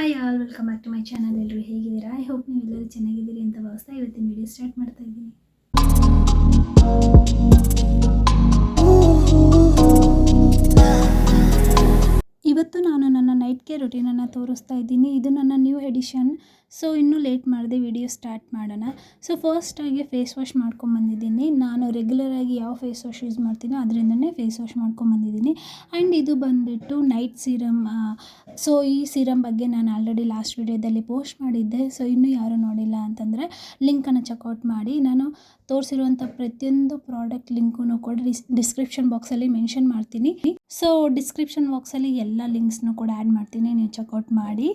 Hi all, welcome back to my channel. ಎಲ್ಲರೂ ಹೇಗಿದ್ದೀರಾ? I hope ನೀವೆಲ್ಲರೂ ಚೆನ್ನಾಗಿದ್ದೀರಿ ಅಂತ ಭಾವಿಸ್ತಾ ಇವತ್ತಿನ ವಿಡಿಯೋ ಸ್ಟಾರ್ಟ್ ಮಾಡ್ತಾ ಇದ್ದೀನಿ. ಇವತ್ತು ನಾನು ನನ್ನ ನೈಟ್ ಕೇರ್ ರೊಟೀನನ್ನು ತೋರಿಸ್ತಾ ಇದ್ದೀನಿ. ಇದು ನನ್ನ ನ್ಯೂ ಎಡಿಷನ್. ಸೊ ಇನ್ನೂ ಲೇಟ್ ಮಾಡದೆ ವಿಡಿಯೋ ಸ್ಟಾರ್ಟ್ ಮಾಡೋಣ. ಸೊ ಫಸ್ಟಾಗಿ ಫೇಸ್ ವಾಶ್ ಮಾಡ್ಕೊಂಬಂದಿದ್ದೀನಿ. ನಾನು ರೆಗ್ಯುಲರಾಗಿ ಯಾವ ಫೇಸ್ ವಾಶ್ ಯೂಸ್ ಮಾಡ್ತೀನೋ ಅದರಿಂದನೇ ಫೇಸ್ ವಾಶ್ ಮಾಡ್ಕೊಂಬಂದಿದ್ದೀನಿ. ಆ್ಯಂಡ್ ಇದು ಬಂದುಬಿಟ್ಟು ನೈಟ್ ಸೀರಮ್. ಸೊ ಈ ಸೀರಮ್ ಬಗ್ಗೆ ನಾನು ಆಲ್ರೆಡಿ ಲಾಸ್ಟ್ ವಿಡಿಯೋದಲ್ಲಿ ಪೋಸ್ಟ್ ಮಾಡಿದ್ದೆ. ಸೊ ಇನ್ನೂ ಯಾರೂ ನೋಡಿಲ್ಲ ಅಂತಂದರೆ ಲಿಂಕನ್ನು ಚೆಕ್ಔಟ್ ಮಾಡಿ. ನಾನು ತೋರಿಸಿರುವಂಥ ಪ್ರತಿಯೊಂದು ಪ್ರಾಡಕ್ಟ್ ಲಿಂಕೂ ಕೂಡ ಡಿಸ್ಕ್ರಿಪ್ಷನ್ ಬಾಕ್ಸಲ್ಲಿ ಮೆನ್ಷನ್ ಮಾಡ್ತೀನಿ. ಸೊ ಡಿಸ್ಕ್ರಿಪ್ಷನ್ ಬಾಕ್ಸಲ್ಲಿ ಎಲ್ಲ ಲಿಂಕ್ಸ್ನು ಕೂಡ ಆ್ಯಡ್ ಮಾಡ್ತೀನಿ, ನೀವು ಚೆಕ್ಔಟ್ ಮಾಡಿ.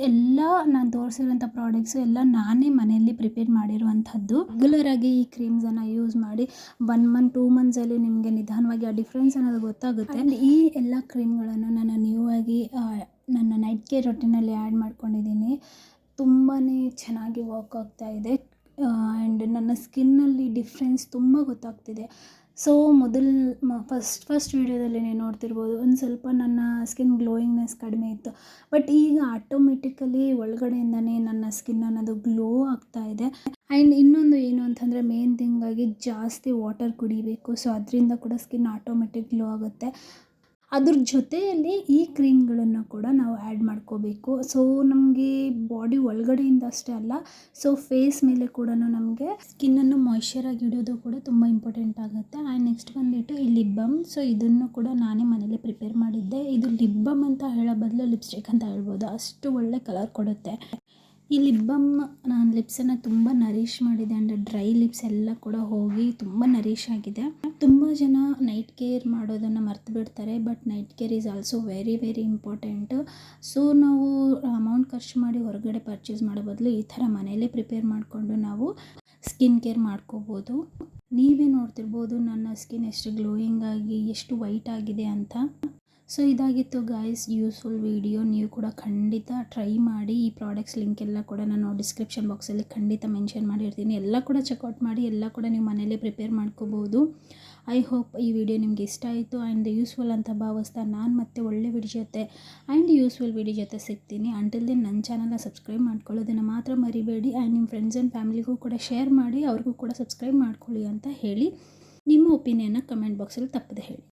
ಎಲ್ಲ ನಾನು ತೋರಿಸಿರುವಂಥ ಪ್ರಾಡಕ್ಟ್ಸು ಎಲ್ಲ ನಾನೇ ಮನೆಯಲ್ಲಿ ಪ್ರಿಪೇರ್ ಮಾಡಿರುವಂಥದ್ದು. ರೆಗ್ಯುಲರಾಗಿ ಈ ಕ್ರೀಮ್ಸನ್ನು ಯೂಸ್ ಮಾಡಿ 1 ಮಂತ್ 2 ಮಂತ್ಸಲ್ಲಿ ನಿಮಗೆ ನಿಧಾನವಾಗಿ ಆ ಡಿಫ್ರೆನ್ಸ್ ಅನ್ನೋದು ಗೊತ್ತಾಗುತ್ತೆ. ಆ್ಯಂಡ್ ಈ ಎಲ್ಲ ಕ್ರೀಮ್ಗಳನ್ನು ನಾನು ನ್ಯೂ ಆಗಿ ನನ್ನ ನೈಟ್ ಕೇರ್ ರೊಟೀನಲ್ಲಿ ಆ್ಯಡ್ ಮಾಡ್ಕೊಂಡಿದ್ದೀನಿ. ತುಂಬಾ ಚೆನ್ನಾಗಿ ವರ್ಕ್ ಆಗ್ತಾ ಇದೆ. ಆ್ಯಂಡ್ ನನ್ನ ಸ್ಕಿನ್ನಲ್ಲಿ ಡಿಫ್ರೆನ್ಸ್ ತುಂಬ ಗೊತ್ತಾಗ್ತಿದೆ. ಸೊ ಫಸ್ಟ್ ವೀಡಿಯೋದಲ್ಲಿ ನೀವು ನೋಡ್ತಿರ್ಬೋದು, ಒಂದು ಸ್ವಲ್ಪ ನನ್ನ ಸ್ಕಿನ್ ಗ್ಲೋಯಿಂಗ್ನೆಸ್ ಕಡಿಮೆ ಇತ್ತು. ಬಟ್ ಈಗ ಆಟೋಮೆಟಿಕಲಿ ಒಳಗಡೆಯಿಂದನೇ ನನ್ನ ಸ್ಕಿನ್ ಅನ್ನೋದು ಗ್ಲೋ ಆಗ್ತಾ ಇದೆ. ಆ್ಯಂಡ್ ಇನ್ನೊಂದು ಏನು ಅಂತಂದರೆ ಮೇನ್ ಥಿಂಗಾಗಿ ಜಾಸ್ತಿ ವಾಟರ್ ಕುಡಿಬೇಕು. ಸೊ ಅದರಿಂದ ಕೂಡ ಸ್ಕಿನ್ ಆಟೋಮೆಟಿಕ್ ಗ್ಲೋ ಆಗುತ್ತೆ. ಅದ್ರ ಜೊತೆಯಲ್ಲಿ ಈ ಕ್ರೀಮ್ಗಳನ್ನು ಕೂಡ ನಾವು ಆ್ಯಡ್ ಮಾಡ್ಕೋಬೇಕು. ಸೊ ನಮಗೆ ಬಾಡಿ ಒಳಗಡೆಯಿಂದ ಅಷ್ಟೇ ಅಲ್ಲ, ಸೊ ಫೇಸ್ ಮೇಲೆ ಕೂಡ ನಮಗೆ ಸ್ಕಿನ್ನನ್ನು ಮಾಯ್ಶ್ಚರಾಗಿ ಇಡೋದು ಕೂಡ ತುಂಬ ಇಂಪಾರ್ಟೆಂಟ್ ಆಗುತ್ತೆ. ಆ್ಯಂಡ್ ನೆಕ್ಸ್ಟ್ ಬಂದುಬಿಟ್ಟು ಈ ಲಿಪ್ ಬಾಮ್. ಸೊ ಇದನ್ನು ಕೂಡ ನಾನೇ ಮನೇಲಿ ಪ್ರಿಪೇರ್ ಮಾಡಿದ್ದೆ. ಇದು ಲಿಪ್ ಬಾಮ್ ಅಂತ ಹೇಳೋ ಬದಲು ಲಿಪ್ಸ್ಟಿಕ್ ಅಂತ ಹೇಳ್ಬೋದು, ಅಷ್ಟು ಒಳ್ಳೆ ಕಲರ್ ಕೊಡುತ್ತೆ. ಈ ಲಿಪ್ ಬಾಮ್ ನಾನು ಲಿಪ್ಸನ್ನು ತುಂಬ ನರಿಷ್ ಮಾಡಿದೆ. ಆ್ಯಂಡ್ ಡ್ರೈ ಲಿಪ್ಸ್ ಎಲ್ಲ ಕೂಡ ಹೋಗಿ ತುಂಬ ನರಿಷ್ ಆಗಿದೆ. ತುಂಬ ಜನ ನೈಟ್ ಕೇರ್ ಮಾಡೋದನ್ನು ಮರ್ತು ಬಿಡ್ತಾರೆ. But night care is also very very important. So ನಾವು ಅಮೌಂಟ್ ಖರ್ಚು ಮಾಡಿ ಹೊರಗಡೆ ಪರ್ಚೇಸ್ ಮಾಡೋ ಬದಲು ಈ ಥರ ಮನೆಯಲ್ಲೇ ಪ್ರಿಪೇರ್ ಮಾಡಿಕೊಂಡು ನಾವು ಸ್ಕಿನ್ ಕೇರ್ ಮಾಡ್ಕೋಬೋದು. ನೀವೇ ನೋಡ್ತಿರ್ಬೋದು ನನ್ನ ಸ್ಕಿನ್ ಎಷ್ಟು ಗ್ಲೋಯಿಂಗ್ ಆಗಿ ಎಷ್ಟು ವೈಟ್ ಆಗಿದೆ ಅಂತ. ಸೊ ಇದಾಗಿತ್ತು ಗಾಯ್ಸ್ ಯೂಸ್ಫುಲ್ ವಿಡಿಯೋ. ನೀವು ಕೂಡ ಖಂಡಿತ ಟ್ರೈ ಮಾಡಿ. ಈ ಪ್ರಾಡಕ್ಟ್ಸ್ ಲಿಂಕ್ ಎಲ್ಲ ಕೂಡ ನಾನು ಡಿಸ್ಕ್ರಿಪ್ಷನ್ ಬಾಕ್ಸಲ್ಲಿ ಖಂಡಿತ ಮೆನ್ಷನ್ ಮಾಡಿರ್ತೀನಿ. ಎಲ್ಲ ಕೂಡ ಚೆಕ್ಔಟ್ ಮಾಡಿ, ಎಲ್ಲ ಕೂಡ ನೀವು ಮನೇಲಿ ಪ್ರಿಪೇರ್ ಮಾಡ್ಕೋಬೋದು. ಐ ಹೋಪ್ ಈ ವಿಡಿಯೋ ನಿಮಗೆ ಇಷ್ಟ ಆಯಿತು ಆ್ಯಂಡ್ ಯೂಸ್ಫುಲ್ ಅಂತ ಭಾವಿಸ್ತಾ ನಾನು ಮತ್ತೆ ಒಳ್ಳೆ ವಿಡಿಯೋ ಜೊತೆ ಆ್ಯಂಡ್ ಯೂಸ್ಫುಲ್ ವಿಡಿಯೋ ಜೊತೆ ಸಿಗ್ತೀನಿ. ಅಂಟಿಲ್ ದೆನ್ ನನ್ನ ಚಾನಲ್ನ ಸಬ್ಸ್ಕ್ರೈಬ್ ಮಾಡ್ಕೊಳ್ಳೋದನ್ನು ಮಾತ್ರ ಮರಿಬೇಡಿ. ಆ್ಯಂಡ್ ನಿಮ್ಮ ಫ್ರೆಂಡ್ಸ್ ಆ್ಯಂಡ್ ಫ್ಯಾಮಿಲಿಗೂ ಕೂಡ ಶೇರ್ ಮಾಡಿ, ಅವ್ರಿಗೂ ಕೂಡ ಸಬ್ಸ್ಕ್ರೈಬ್ ಮಾಡ್ಕೊಳ್ಳಿ ಅಂತ ಹೇಳಿ ನಿಮ್ಮ ಒಪಿನಿಯನ್ನ ಕಮೆಂಟ್ ಬಾಕ್ಸಲ್ಲಿ ತಪ್ಪದೆ ಹೇಳಿ.